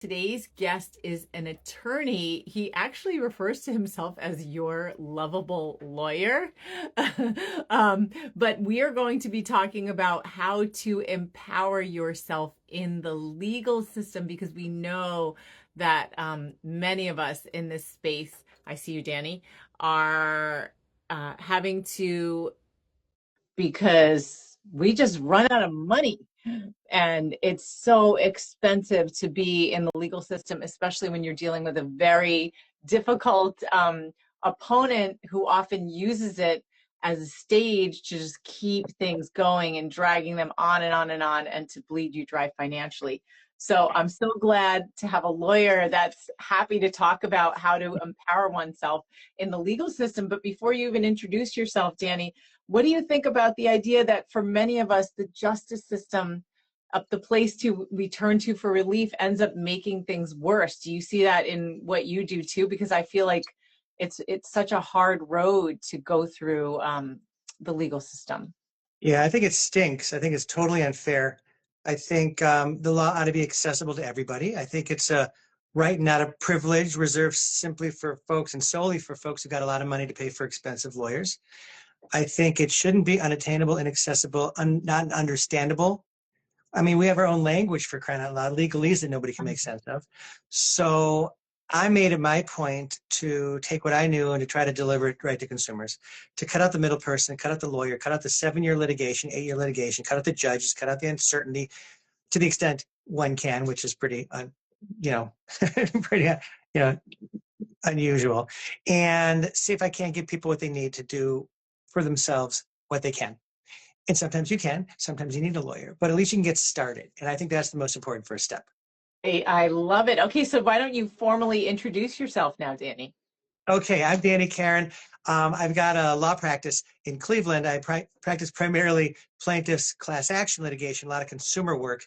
Today's guest is an attorney. He actually refers to himself as your lovable lawyer. But we are going to be talking about how to empower yourself in the legal system because we know that many of us in this space, I see you, Danny, are having to because we just run out of money and it's so expensive to be in the legal system, especially when you're dealing with a very difficult opponent who often uses it as a stage to just keep things going and dragging them on and on and on and to bleed you dry financially. So I'm so glad to have a lawyer that's happy to talk about how to empower oneself in the legal system. But before you even introduce yourself, Danny, what do you think about the idea that for many of us, the justice system, the place to we turn to for relief, ends up making things worse? Do you see that in what you do too? Because I feel like it's such a hard road to go through the legal system. Yeah, I think it stinks. I think it's totally unfair. I think the law ought to be accessible to everybody. I think it's a right, not a privilege reserved simply for folks and solely for folks who got a lot of money to pay for expensive lawyers. I think it shouldn't be unattainable, inaccessible, not understandable. I mean, we have our own language for crying out loud, legalese that nobody can make sense of. So I made it my point to take what I knew and to try to deliver it right to consumers, to cut out the middle person, cut out the lawyer, cut out the 7-year litigation, 8-year litigation, cut out the judges, cut out the uncertainty to the extent one can, which is pretty, you know, pretty, you know, unusual, and see if I can't give people what they need to do for themselves what they can. And sometimes you can, sometimes you need a lawyer, but at least you can get started. And I think that's the most important first step. I love it. Okay, so why don't you formally introduce yourself now, Danny? Okay, I'm Danny Karon. I've got a law practice in Cleveland. I practice primarily plaintiffs' class action litigation, a lot of consumer work.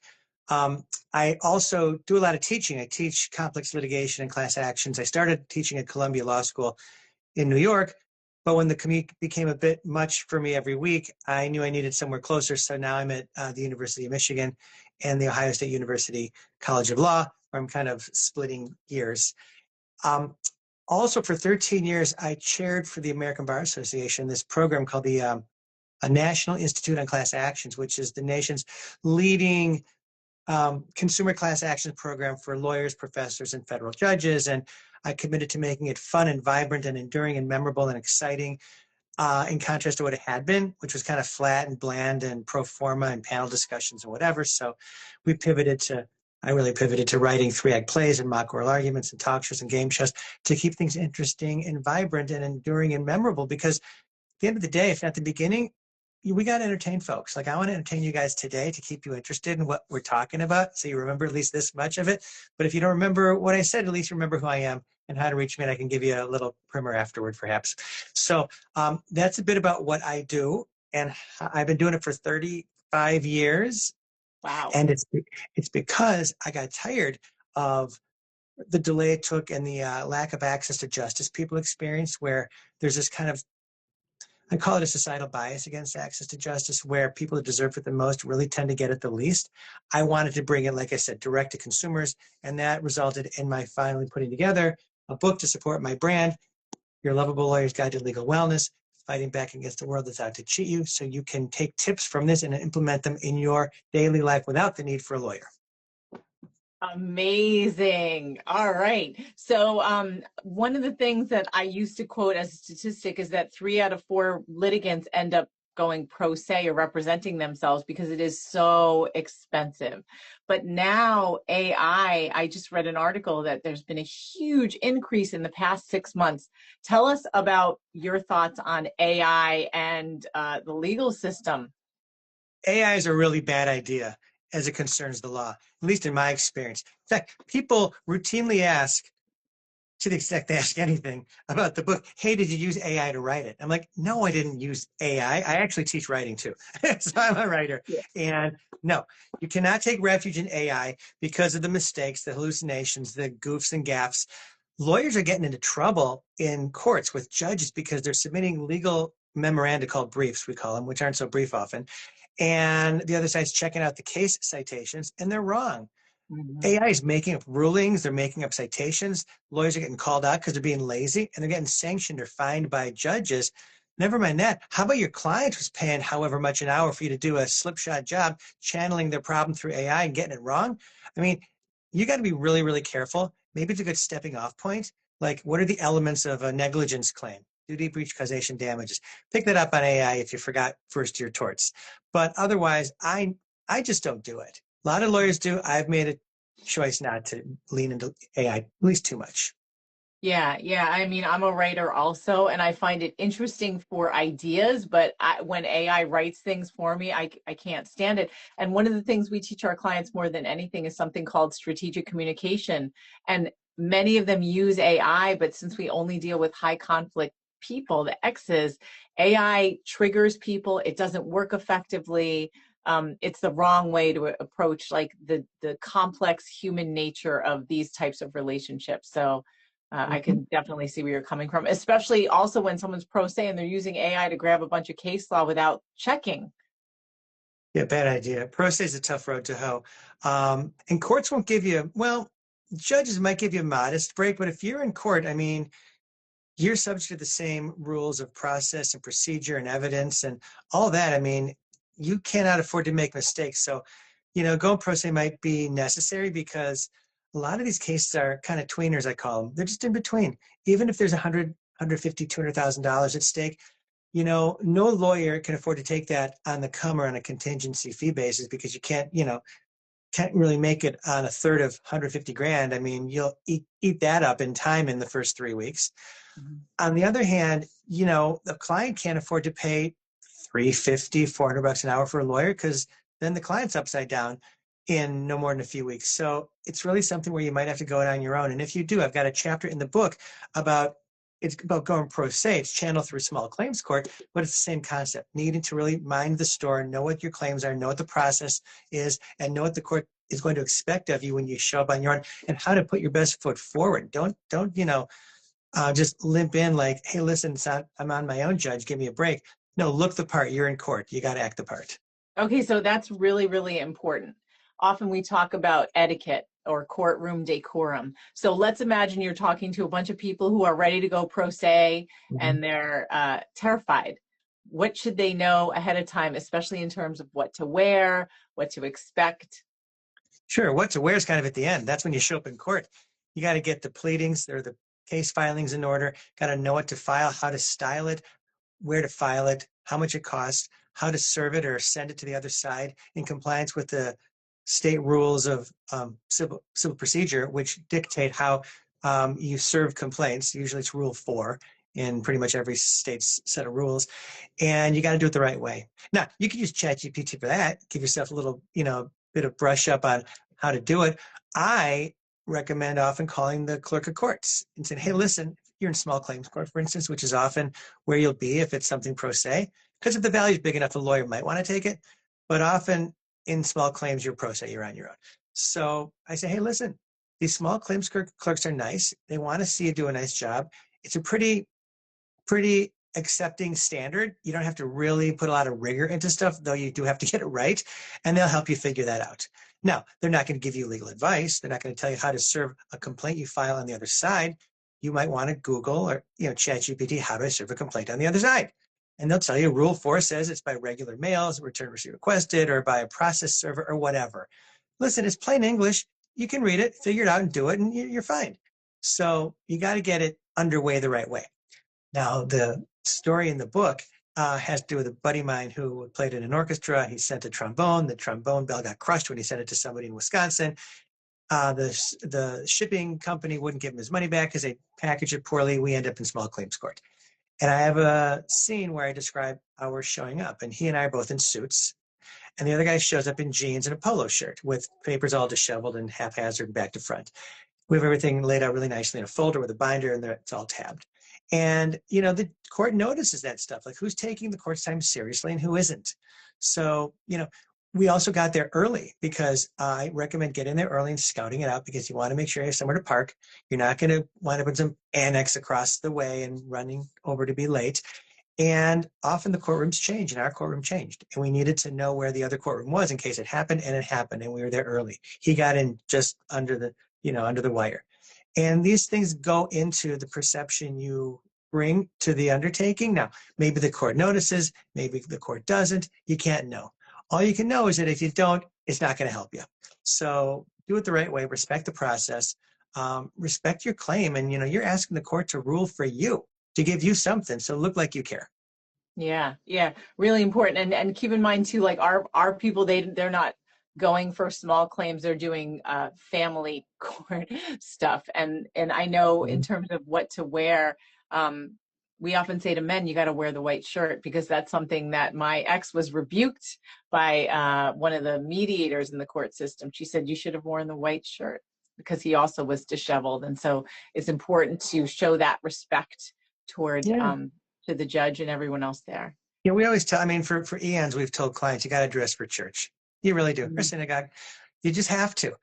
I also do a lot of teaching. I teach complex litigation and class actions. I started teaching at Columbia Law School in New York, but when the commute became a bit much for me every week, I knew I needed somewhere closer. So now I'm at the University of Michigan and the Ohio State University College of Law, where I'm kind of splitting gears. Also, for 13 years, I chaired for the American Bar Association this program called the a National Institute on Class Actions, which is the nation's leading consumer class actions program for lawyers, professors, and federal judges. And I committed to making it fun and vibrant and enduring and memorable and exciting, in contrast to what it had been, which was kind of flat and bland and pro forma and panel discussions and whatever. So we pivoted to, I really pivoted to writing 3-act plays and mock oral arguments and talk shows and game shows to keep things interesting and vibrant and enduring and memorable. Because at the end of the day, if at the beginning, we got to entertain folks. Like, I want to entertain you guys today to keep you interested in what we're talking about, so you remember at least this much of it. But if you don't remember what I said, at least remember who I am and how to reach me, and I can give you a little primer afterward, perhaps. So that's a bit about what I do, and I've been doing it for 35 years, Wow. and it's because I got tired of the delay it took and the lack of access to justice people experience, where there's this kind of, I call it a societal bias against access to justice, where people that deserve it the most really tend to get it the least. I wanted to bring it, like I said, direct to consumers, and that resulted in my finally putting together a book to support my brand, Your Lovable Lawyer's Guide to Legal Wellness, Fighting Back Against the World That's Out to Cheat You, so you can take tips from this and implement them in your daily life without the need for a lawyer. Amazing. All right. So, one of the things that I used to quote as a statistic is that 3 out of 4 litigants end up going pro se or representing themselves because it is so expensive. But now I just read an article that there's been a huge increase in the past 6 months. Tell us about your thoughts on AI and the legal system. AI is a really bad idea as it concerns the law, at least in my experience. In fact, people routinely ask, to the extent they ask anything about the book, hey, did you use AI to write it? I'm like, no, I didn't use AI. I actually teach writing too. So I'm a writer. Yeah. And no, you cannot take refuge in AI because of the mistakes, the hallucinations, the goofs and gaffes. Lawyers are getting into trouble in courts with judges because they're submitting legal memoranda called briefs, we call them, which aren't so brief often. And the other side's checking out the case citations, and they're wrong. Mhm. AI is making up rulings, they're making up citations. Lawyers are getting called out because they're being lazy and they're getting sanctioned or fined by judges. Never mind that. How about your client who's paying however much an hour for you to do a slipshod job, channeling their problem through AI and getting it wrong? I mean, you got to be really, really careful. Maybe it's a good stepping off point. Like, what are the elements of a negligence claim? Duty, breach, causation, damages. Pick that up on AI if you forgot first year torts. But otherwise, I just don't do it. A lot of lawyers do. I've made a choice not to lean into AI at least too much. Yeah, yeah. I mean, I'm a writer also, and I find it interesting for ideas, but when AI writes things for me, I can't stand it. And one of the things we teach our clients more than anything is something called strategic communication. And many of them use AI, but since we only deal with high conflict people, the X's, AI triggers people. It doesn't work effectively. It's the wrong way to approach like the complex human nature of these types of relationships. So I Mhm. can definitely see where you're coming from, especially also when someone's pro se and they're using AI to grab a bunch of case law without checking. Yeah, bad idea. Pro se is a tough road to hoe. And courts won't give you, well, judges might give you a modest break, but if you're in court, I mean, you're subject to the same rules of process and procedure and evidence and all that. I mean, you cannot afford to make mistakes. So, going pro se might be necessary because a lot of these cases are kind of tweeners, I call them. They're just in between. Even if there's 150, $200,000 at stake, no lawyer can afford to take that on the come or on a contingency fee basis because you can't really make it on a third of 150 grand. I mean, you'll eat that up in time in the first 3 weeks. Mhm. On the other hand, the client can't afford to pay 350, $400 an hour for a lawyer because then the client's upside down in no more than a few weeks. So it's really something where you might have to go it on your own. And if you do, I've got a chapter in the book about it's about going pro se. It's channeled through small claims court, but it's the same concept. Needing to really mind the store, know what your claims are, know what the process is, and know what the court is going to expect of you when you show up on your own, and how to put your best foot forward. Don't just limp in like, hey, listen, I'm on my own, judge. Give me a break. No, look the part. You're in court. You got to act the part. Okay, so that's really, really important. Often we talk about etiquette or courtroom decorum. So let's imagine you're talking to a bunch of people who are ready to go pro se Mhm. and they're terrified. What should they know ahead of time, especially in terms of what to wear, what to expect? Sure. What to wear is kind of at the end. That's when you show up in court. You got to get the pleadings or the case filings in order. Got to know what to file, how to style it, where to file it, how much it costs, how to serve it or send it to the other side in compliance with the state rules of civil procedure, which dictate how you serve complaints. Usually it's Rule 4 in pretty much every state's set of rules. And you got to do it the right way. Now, you can use ChatGPT for that, give yourself a little, bit of brush up on how to do it. I recommend often calling the clerk of courts and saying, hey, listen, you're in small claims court, for instance, which is often where you'll be if it's something pro se. Because if the value is big enough, a lawyer might want to take it. But often in small claims, you're pro se, you're on your own. So I say, hey, listen, these small claims clerks are nice. They want to see you do a nice job. It's a pretty accepting standard. You don't have to really put a lot of rigor into stuff, though you do have to get it right, and they'll help you figure that out. Now, they're not going to give you legal advice. They're not going to tell you how to serve a complaint you file on the other side. You might want to Google or Chat GPT, how do I serve a complaint on the other side? And they'll tell you Rule 4 says it's by regular mails, return receipt requested, or by a process server or whatever. Listen, it's plain English. You can read it, figure it out, and do it, and you're fine. So you got to get it underway the right way. Now, the story in the book has to do with a buddy of mine who played in an orchestra. He sent a trombone. The trombone bell got crushed when he sent it to somebody in Wisconsin. The shipping company wouldn't give him his money back because they packaged it poorly. We end up in small claims court. And I have a scene where I describe how we're showing up. And he and I are both in suits. And the other guy shows up in jeans and a polo shirt with papers all disheveled and haphazard back to front. We have everything laid out really nicely in a folder with a binder and it's all tabbed. And, the court notices that stuff, like who's taking the court's time seriously and who isn't. So, we also got there early because I recommend getting there early and scouting it out because you want to make sure you have somewhere to park. You're not going to wind up with some annex across the way and running over to be late. And often the courtrooms change, and our courtroom changed. And we needed to know where the other courtroom was in case it happened, and it happened, and we were there early. He got in just under the wire. And these things go into the perception you bring to the undertaking. Now, maybe the court notices, maybe the court doesn't. You can't know. All you can know is that if you don't, it's not going to help you. So do it the right way, respect the process, respect your claim. And, you're asking the court to rule for you, to give you something. So look like you care. Yeah, yeah, really important. And keep in mind too, like our people, they're not going for small claims, they're doing family court stuff. And I know in terms of what to wear, we often say to men, you got to wear the white shirt, because that's something that my ex was rebuked by one of the mediators in the court system. She said, you should have worn the white shirt, because he also was disheveled. And so it's important to show that respect toward Yeah. to the judge and everyone else there. Yeah, we always tell, I mean, for eons, we've told clients, you got to dress for church. You really do. For synagogue, you just have to.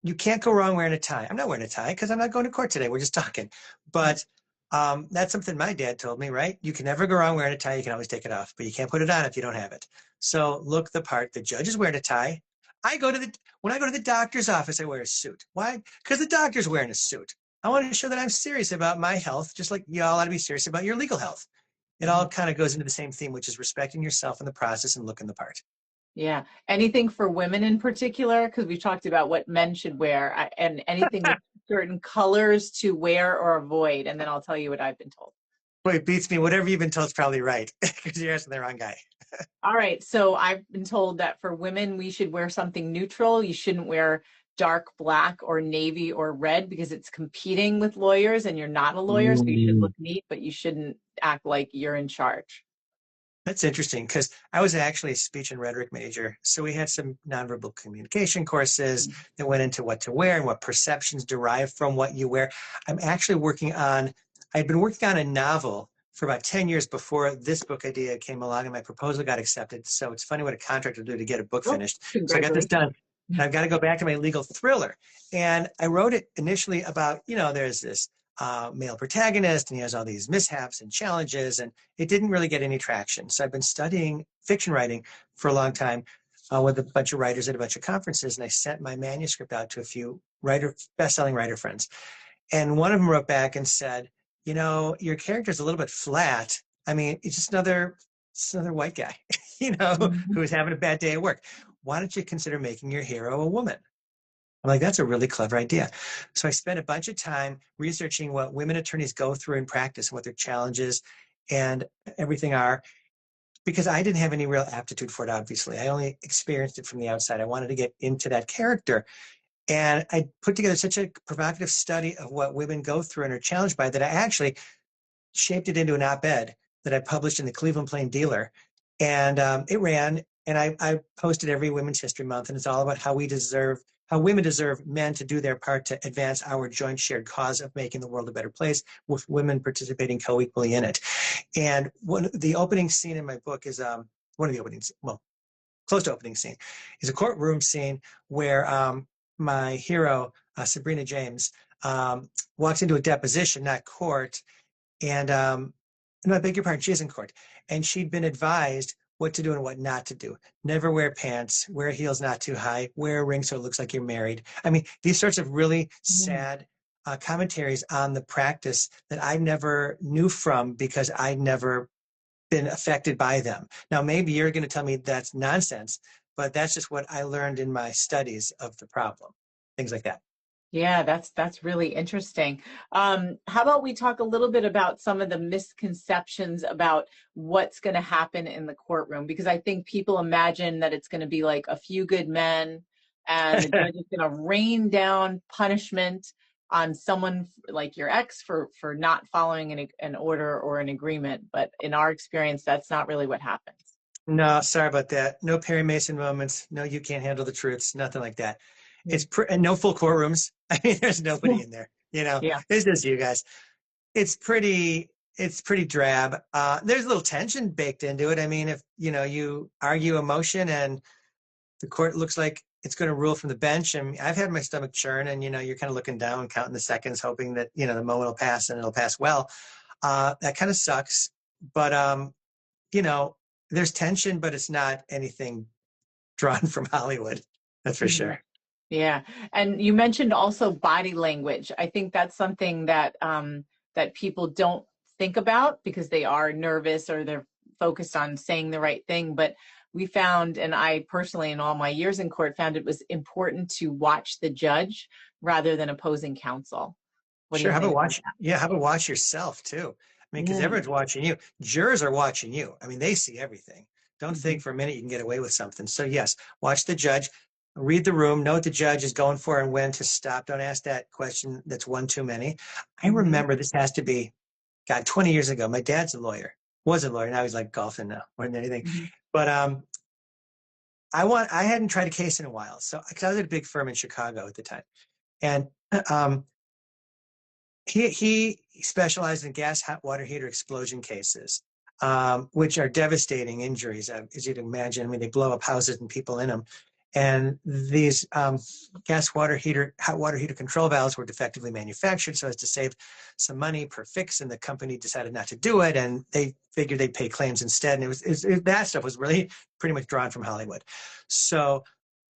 You can't go wrong wearing a tie. I'm not wearing a tie because I'm not going to court today. We're just talking. But that's something my dad told me, right? You can never go wrong wearing a tie. You can always take it off, but you can't put it on if you don't have it. So look the part. The judge is wearing a tie. When I go to the doctor's office, I wear a suit. Why? Because the doctor's wearing a suit. I want to show that I'm serious about my health, just like y'all ought to be serious about your legal health. It all kind of goes into the same theme, which is respecting yourself in the process and looking the part. Yeah. Anything for women in particular? Because we've talked about what men should wear, and anything with certain colors to wear or avoid. And then I'll tell you what I've been told. Boy, it beats me. Whatever you've been told is probably right, because you're asking the wrong guy. All right. So I've been told that for women, we should wear something neutral. You shouldn't wear dark black or navy or red, because it's competing with lawyers and you're not a lawyer. So you should look neat, but you shouldn't act like you're in charge. That's interesting, because I was actually a speech and rhetoric major. So we had some nonverbal communication courses that went into what to wear and what perceptions derive from what you wear. I'd been working on a novel for about 10 years before this book idea came along, and my proposal got accepted. So it's funny what a contractor will do to get a book finished. So I got this done. And I've got to go back to my legal thriller. And I wrote it initially about, there's this male protagonist, and he has all these mishaps and challenges, and it didn't really get any traction. So I've been studying fiction writing for a long time with a bunch of writers at a bunch of conferences, and I sent my manuscript out to a few best-selling writer friends. And one of them wrote back and said, your character's a little bit flat. I mean, it's just another white guy, who's having a bad day at work. Why don't you consider making your hero a woman? I'm like, that's a really clever idea. So I spent a bunch of time researching what women attorneys go through in practice and what their challenges and everything are, because I didn't have any real aptitude for it, obviously. I only experienced it from the outside. I wanted to get into that character. And I put together such a provocative study of what women go through and are challenged by that I actually shaped it into an op-ed that I published in the Cleveland Plain Dealer. And it ran, and I posted every Women's History Month, and it's all about how women deserve men to do their part to advance our joint shared cause of making the world a better place, with women participating co-equally in it. And the opening scene in my book is one of the openings, well, close to opening scene, is a courtroom scene where my hero, Sabrina James, walks into a deposition, not court, and no, I beg your pardon, she is in court, and she'd been advised what to do and what not to do. Never wear pants, wear heels not too high, wear a ring so it looks like you're married. I mean, these sorts of really sad commentaries on the practice that I never knew from, because I'd never been affected by them. Now, maybe you're going to tell me that's nonsense, but that's just what I learned in my studies of the problem, things like that. Yeah, that's really interesting. How about we talk a little bit about some of the misconceptions about what's going to happen in the courtroom? Because I think people imagine that it's going to be like a few good men, and the judge is going to rain down punishment on someone like your ex for not following an order or an agreement. But in our experience, that's not really what happens. No, sorry about that. No Perry Mason moments. No, you can't handle the truths. Nothing like that. And no full courtrooms. I mean, there's nobody in there. Yeah. It's just you guys. It's pretty drab. There's a little tension baked into it. I mean, if you argue a motion and the court looks like it's going to rule from the bench, and I've had my stomach churn, and you're kind of looking down, counting the seconds, hoping that the moment will pass and it'll pass well. That kind of sucks. But you know, there's tension, but it's not anything drawn from Hollywood. That's for Mhm. sure. Yeah. And you mentioned also body language. I think that's something that that people don't think about because they are nervous or they're focused on saying the right thing. But we found, and I personally in all my years in court found it was important to watch the judge rather than opposing counsel. What do Sure. you How about think about watch? Yeah. How about watch yourself too? I mean, because that? everyone's watching you. Jurors are watching you. I mean, they see everything. Don't Mm-hmm. think for a minute you can get away with something. So yes, watch the judge, read the room, know what the judge is going for and when to stop. Don't ask that question. That's one too many. I Mm-hmm. remember this has to be, God, 20 years ago. My dad's a lawyer, was a lawyer. Now he's like golfing now more than anything. Mm-hmm. But I hadn't tried a case in a while. So, because I was at a big firm in Chicago at the time. And um, he specialized in gas hot water heater explosion cases, which are devastating injuries, as you'd imagine. I mean, they blow up houses and people in them. And these hot water heater control valves were defectively manufactured so as to save some money per fix, and the company decided not to do it, and they figured they'd pay claims instead. And that stuff was really pretty much drawn from Hollywood. So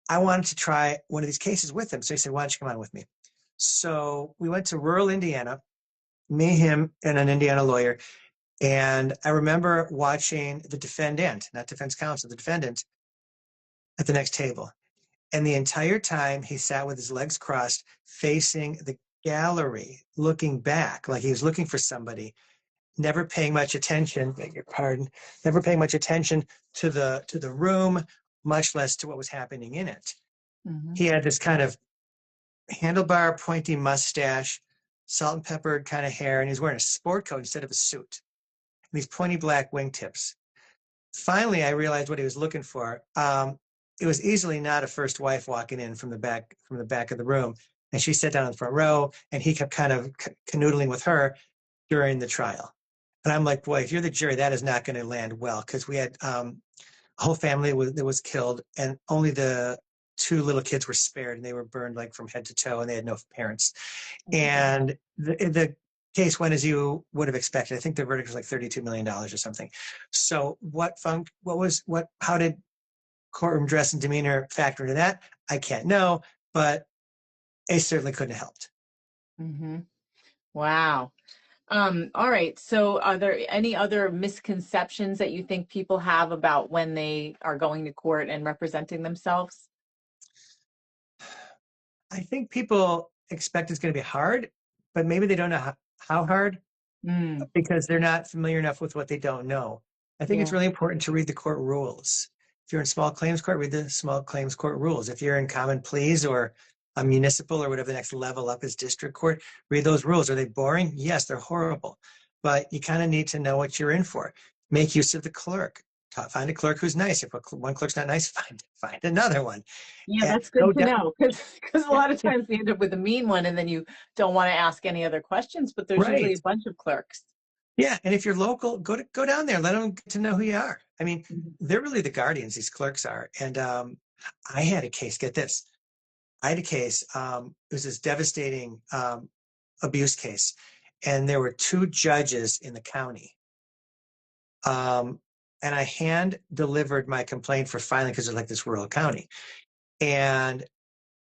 I wanted to try one of these cases with him. So he said, "Why don't you come on with me?" So we went to rural Indiana, me, him, and an Indiana lawyer. And I remember watching the defendant, not defense counsel, the defendant at the next table. And the entire time he sat with his legs crossed, facing the gallery, looking back, like he was looking for somebody, never paying much attention, beg your pardon, never paying much attention to the room, much less to what was happening in it. Mm-hmm. He had this kind of handlebar, pointy mustache, salt and peppered kind of hair, and he was wearing a sport coat instead of a suit. And these pointy black wingtips. Finally, I realized what he was looking for. It was easily not a first wife walking in from the back of the room, and she sat down in the front row, and he kept kind of canoodling with her during the trial. And I'm like, boy, if you're the jury, that is not going to land well because we had whole family that was killed, and only the two little kids were spared, and they were burned like from head to toe, and they had no parents. And the case went as you would have expected. I think the verdict was like $32 million or something. So how did courtroom dress and demeanor factor into that? I can't know, but it certainly couldn't have helped. Mm-hmm. Wow. All right. So are there any other misconceptions that you think people have about when they are going to court and representing themselves? I think people expect it's going to be hard, but maybe they don't know how hard Mm, because they're not familiar enough with what they don't know. I think it's yeah. really important to read the court rules. If you're in small claims court, read the small claims court rules. If you're in common pleas or a municipal or whatever the next level up is district court, read those rules. Are they boring? Yes, they're horrible. But you kind of need to know what you're in for. Make use of the clerk. Find a clerk who's nice. If one clerk's not nice, find another one. Yeah, And that's good go to down. know because a lot of times we end up with a mean one and then you don't want to ask any other questions, but there's usually Right. a bunch of clerks. Yeah, and if you're local, go down there. Let them get to know who you are. I mean, Mhm. they're really the guardians. These clerks are. And I had a case. Get this. I had a case. It was this devastating abuse case, and there were two judges in the county. Um, and I hand delivered my complaint for filing because it's like this rural county. And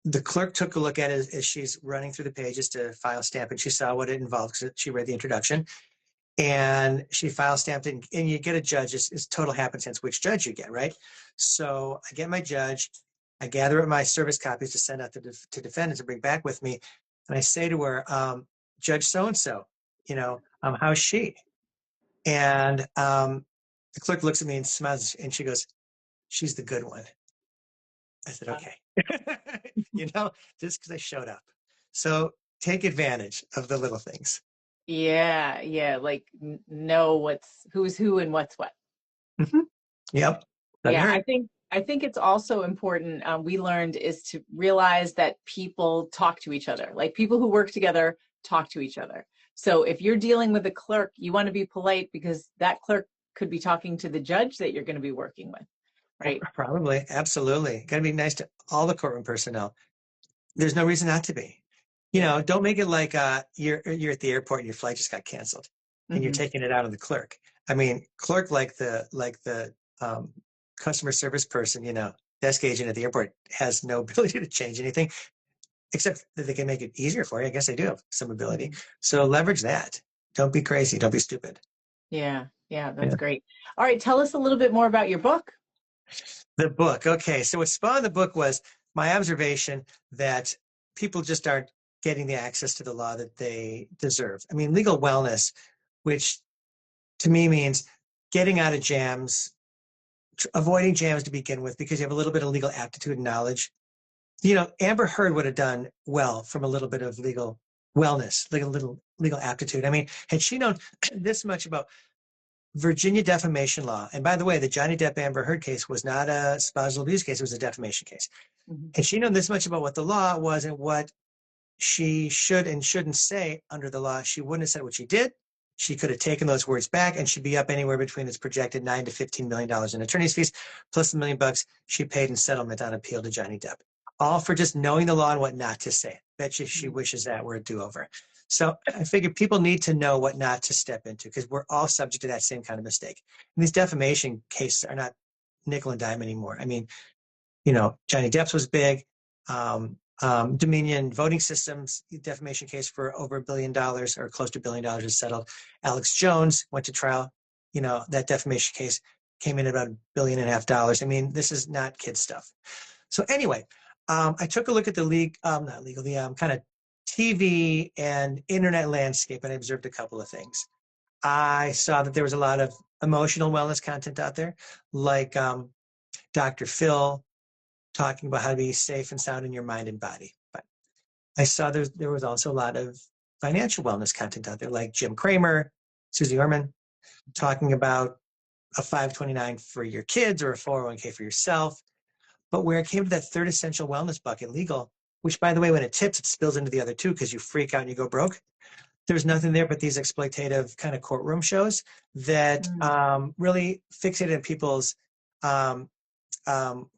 the clerk took a look at it as she's running through the pages to file stamp, and she saw what it involved because she read the introduction. And she file stamped it, and you get a judge. It's total happenstance which judge you get, right? So I get my judge, I gather up my service copies to send out to defendants to bring back with me, and I say to her, Judge so and so, how's she? And the clerk looks at me and smiles, and she goes, "She's the good one." I said, Uh, "Okay," just because I showed up. So take advantage of the little things. yeah, yeah, like know who's who and what's what. Mhm. Yep, doesn't Yeah, hurt. I think it's also important. We learned is to realize that people talk to each other. Like people who work together talk to each other. So if you're dealing with a clerk, you want to be polite because that clerk could be talking to the judge that you're going to be working with, right? Probably, absolutely. Got to be nice to all the courtroom personnel. There's no reason not to be. Yeah. Don't make it like you're at the airport and your flight just got canceled and you're Hmm. taking it out on the clerk. I mean, clerk like the customer service person, desk agent at the airport has no ability to change anything except that they can make it easier for you. I guess they do have some ability. Mhm. So leverage that. Don't be crazy. Don't be stupid. Yeah, yeah, that's Yeah. great. All right, tell us a little bit more about your book. The book. Okay. So what spawned the book was my observation that people just aren't getting the access to the law that they deserve. I mean, legal wellness, which to me means getting out of jams, avoiding jams to begin with, because you have a little bit of legal aptitude and knowledge. Amber Heard would have done well from a little bit of legal wellness, like a little legal aptitude. I mean, had she known this much about Virginia defamation law, and by the way, the Johnny Depp Amber Heard case was not a spousal abuse case, it was a defamation case. Mhm. Had she known this much about what the law was and what she should and shouldn't say under the law, she wouldn't have said what she did. She could have taken those words back, and she'd be up anywhere between its projected $9 to $15 million in attorney's fees, plus the $1 million she paid in settlement on appeal to Johnny Depp, all for just knowing the law and what not to say. Bet you she Mhm. wishes that were a do-over. So I figured people need to know what not to step into because we're all subject to that same kind of mistake. And these defamation cases are not nickel and dime anymore. I mean, Johnny Depp's was big. Dominion voting systems defamation case for over $1 billion or close to $1 billion is settled. Alex Jones went to trial. That defamation case came in at about $1.5 billion. I mean, this is not kid stuff. So anyway, I took a look at the not legal, the kind of TV and internet landscape, and I observed a couple of things. I saw that there was a lot of emotional wellness content out there, like Dr. Phil talking about how to be safe and sound in your mind and body. But I saw there was also a lot of financial wellness content out there, like Jim Cramer, Susie Orman, talking about a 529 for your kids or a 401k for yourself. But where it came to that third essential wellness bucket, legal, which by the way, when it tips, it spills into the other two because you freak out and you go broke. There's nothing there but these exploitative kind of courtroom shows that Mhm. really fixated people's um,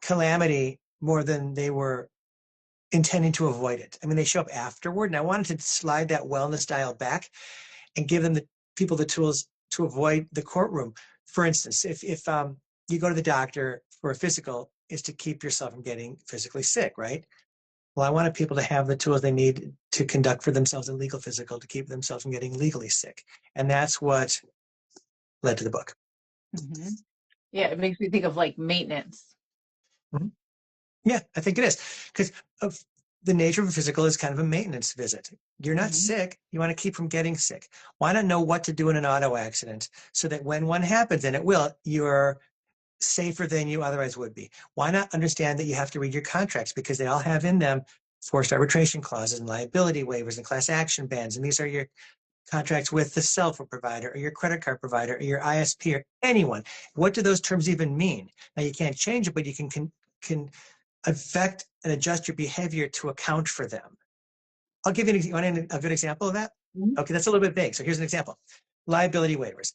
calamity more than they were intending to avoid it. I mean, they show up afterward, and I wanted to slide that wellness dial back and give them the people the tools to avoid the courtroom. For instance, if you go to the doctor for a physical, is to keep yourself from getting physically sick, right? Well, I wanted people to have the tools they need to conduct for themselves a legal physical to keep themselves from getting legally sick, and that's what led to the book. Mhm. Yeah, it makes me think of like maintenance. Mhm. Yeah, I think it is because of the nature of a physical is kind of a maintenance visit. You're not Mhm. sick. You want to keep from getting sick. Why not know what to do in an auto accident so that when one happens, and it will, you're safer than you otherwise would be? Why not understand that you have to read your contracts because they all have in them forced arbitration clauses and liability waivers and class action bans. And these are your contracts with the cell phone provider or your credit card provider or your ISP or anyone. What do those terms even mean? Now you can't change it, but you can affect and adjust your behavior to account for them. I'll give you a good example of that. Mhm. Okay, that's a little bit vague. So here's an example. Liability waivers.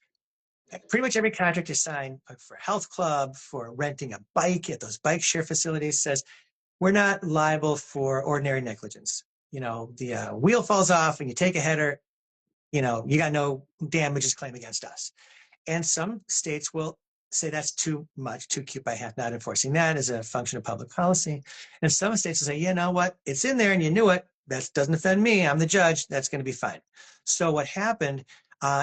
Pretty much every contract you sign for a health club, for renting a bike at those bike share facilities says, we're not liable for ordinary negligence. The wheel falls off and you take a header, you got no damages claim against us. And some states will say that's too much, too cute by half, not enforcing that as a function of public policy. And some states will say, you know what, it's in there and you knew it. That doesn't offend me. I'm the judge. That's going to be fine. So what happened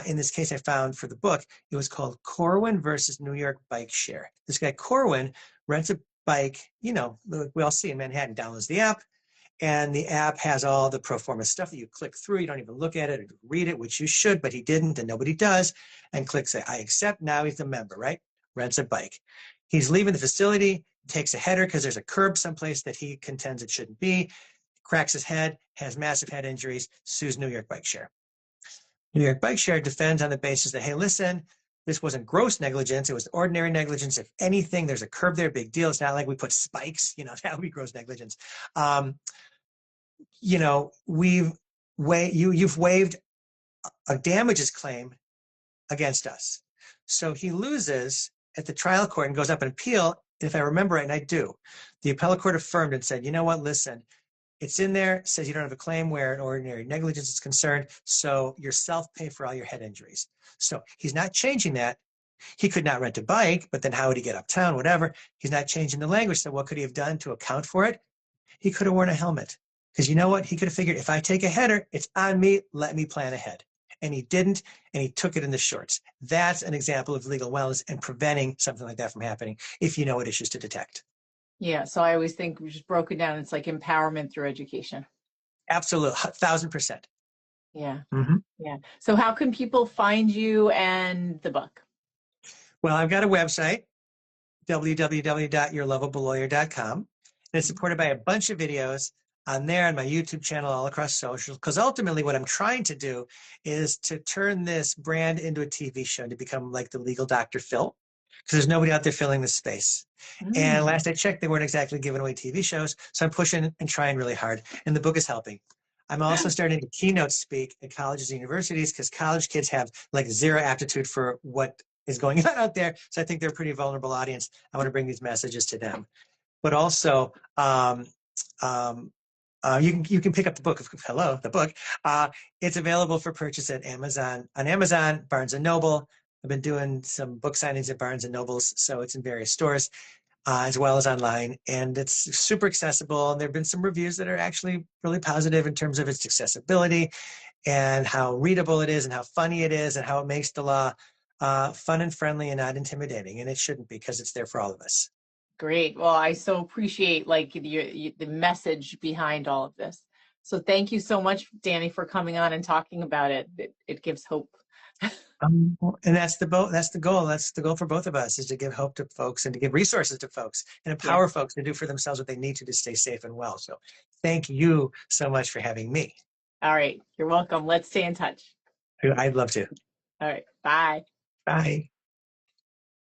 in this case I found for the book, it was called Corwin versus New York Bike Share. This guy Corwin rents a bike, we all see in Manhattan, downloads the app, and the app has all the pro forma stuff that you click through. You don't even look at it or read it, which you should, but he didn't, and nobody does. And click say, I accept. Now he's a member, right? Rents a bike. He's leaving the facility, takes a header because there's a curb someplace that he contends it shouldn't be, cracks his head, has massive head injuries, sues New York Bike Share. New York Bike Share defends on the basis that, hey, listen, this wasn't gross negligence. It was ordinary negligence. If anything, there's a curb there, big deal. It's not like we put spikes, that would be gross negligence. You've waived a damages claim against us. So he loses at the trial court and goes up and appeal. If I remember right, and I do, the appellate court affirmed and said, you know what, listen, It's in there, says you don't have a claim where an ordinary negligence is concerned. So you're self-pay for all your head injuries. So he's not changing that. He could not rent a bike, but then how would he get uptown? Whatever. He's not changing the language. So what could he have done to account for it? He could have worn a helmet. Because you know what? He could have figured if I take a header, it's on me. Let me plan ahead. And he didn't, and he took it in the shorts. That's an example of legal wellness and preventing something like that from happening if you know what issues to detect. Yeah. So I always think we just broken down. It's like empowerment through education. Absolutely, 1,000%. Yeah. Mhm. Yeah. So how can people find you and the book? Well, I've got a website, www.yourlovablelawyer.com. And it's supported by a bunch of videos on there on my YouTube channel, all across social. Because ultimately, what I'm trying to do is to turn this brand into a TV show to become like the legal Dr. Phil, because there's nobody out there filling this space. And Mm, last I checked, they weren't exactly giving away TV shows. So I'm pushing and trying really hard. And the book is helping. I'm also starting to keynote speak at colleges and universities because college kids have like zero aptitude for what is going on out there. So I think they're a pretty vulnerable audience. I want to bring these messages to them. But also, um, you can pick up the book. Hello, the book. It's available for purchase at Amazon, on Amazon, Barnes and Noble. I've been doing some book signings at Barnes and Nobles, so it's in various stores as well as online, and it's super accessible. And there have been some reviews that are actually really positive in terms of its accessibility and how readable it is, and how funny it is, and how it makes the law fun and friendly and not intimidating. And it shouldn't be because it's there for all of us. great. Well, I so appreciate like the message behind all of this. So thank you so much, Danny, for coming on and talking about it. It gives hope. And that's the that's the goal. That's the goal for both of us, is to give hope to folks and to give resources to folks and Yeah. empower folks to do for themselves what they need to stay safe and well. So thank you so much for having me. All right. You're welcome. Let's stay in touch. I'd love to. All right. Bye. Bye.